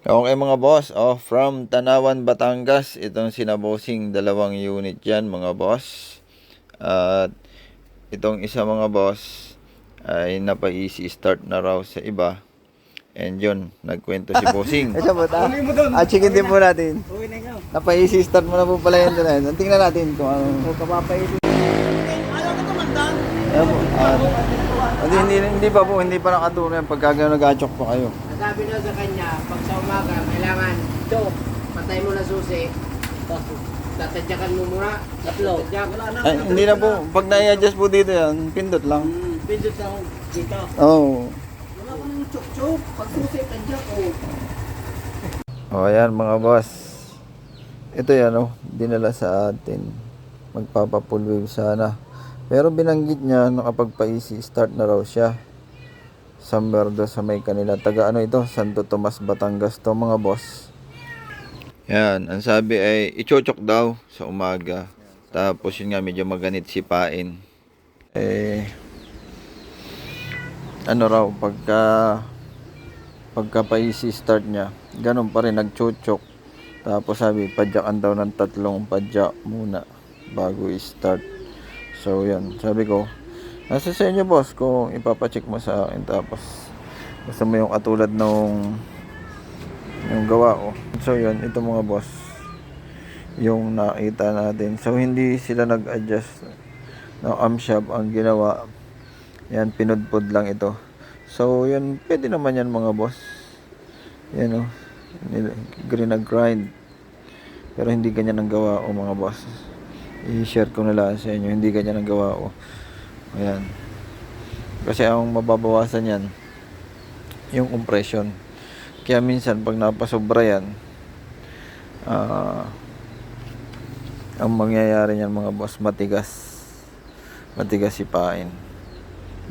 Okay mga boss, from Tanawan, Batangas, itong sinabosing 2 unit yan mga boss. At itong isa mga boss ay napa-easy start na raw sa iba. And yun, nagkwento si bossing. Ito po ta. Chicken din po natin. Napa-easy start mo na po pala yun doon. Tingnan natin kung ano. Kung kapapa-easy. Ayaw na tumandang. Hindi pa nakaturo yan pagka nag-achok pa kayo. Sabi na sa kanya, pag sa umaga, kailangan ito, patay mo na susi. Tatadyakan mo muna. Tatlo. Ay, hindi na po. Pag na-adjust po dito yan, pindot lang. Pindot lang dito. Oo. Wala ko nang chok-chok. Pag susi, tadyak ko. Ayan mga boss. Ito yan dinala sa atin. Magpapa-full wave sana. Pero binanggit niya nakapagpa-easy start na raw siya. Somewhere do sa may kanila. Taga ito? Santo Tomas, Batangas to mga boss. Yan. Ang sabi ay ichochok daw sa umaga. Tapos yun nga medyo maganit sipain. Raw pagka pa-easy start niya. Ganun pa rin nagchochok. Tapos sabi padyakan daw ng 3 padyak muna bago i-start. So yan. Sabi ko nasa sa inyo boss kung ipapacheck mo sa akin tapos gusto mo yung katulad nung yung gawa ko. So yun, ito mga boss yung nakita natin. So hindi sila nag-adjust ng camshaft ang ginawa. Yan, pinudpod lang ito. So yun, pwede naman yan mga boss. Yan green na grind. Pero hindi ganyan ang gawa ko mga boss. I-share ko na lang sa inyo, hindi ganyan ang gawa ko. Ayan. Kasi ang mababawasan yan yung compression. Kaya minsan pag napasobra yan ang mangyayari niyan mga boss, matigas sipain,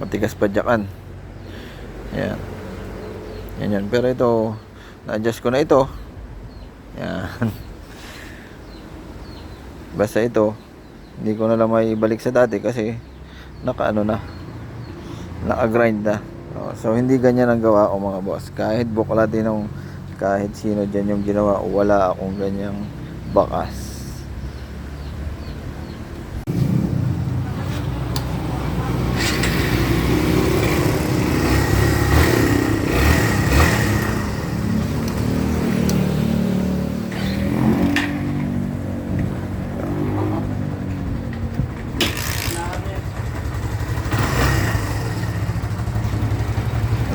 matigas padyakan. Ayan. Yan. Pero ito na-adjust ko na ito. Ayan. Basta ito hindi ko na lang may ibalik sa dati kasi naka-grind na. So hindi ganyan ang gawa ko mga boss. Kahit buklatin kahit sino dyan yung ginawa ko, wala akong ganyang bakas.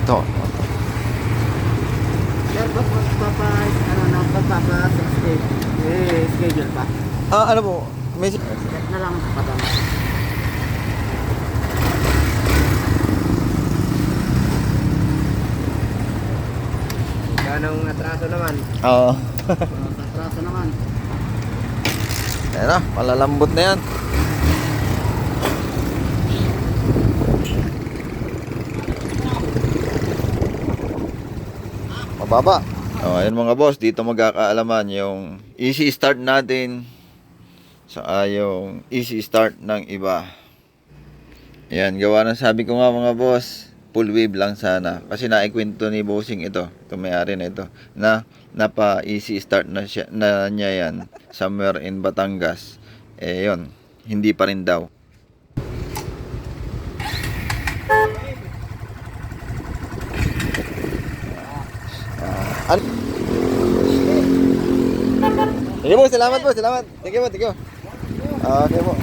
Ito. Sir, ba't schedule pa? Ano po? May Set na lang patama. Ganong atraso naman. Atraso naman. Ayan na, malalambot na yan. Mababa. Ayan mga boss, dito magkakaalaman yung easy start natin sa yung easy start ng iba. Ayan, gawa ng sabi ko nga mga boss, full wave lang sana. Kasi naikwento ni bossing ito may-ari na ito, na napa-easy start na niya yan somewhere in Batangas. Yun, hindi pa rin daw. Sige po, salamat po, salamat. Thank you. Okay po.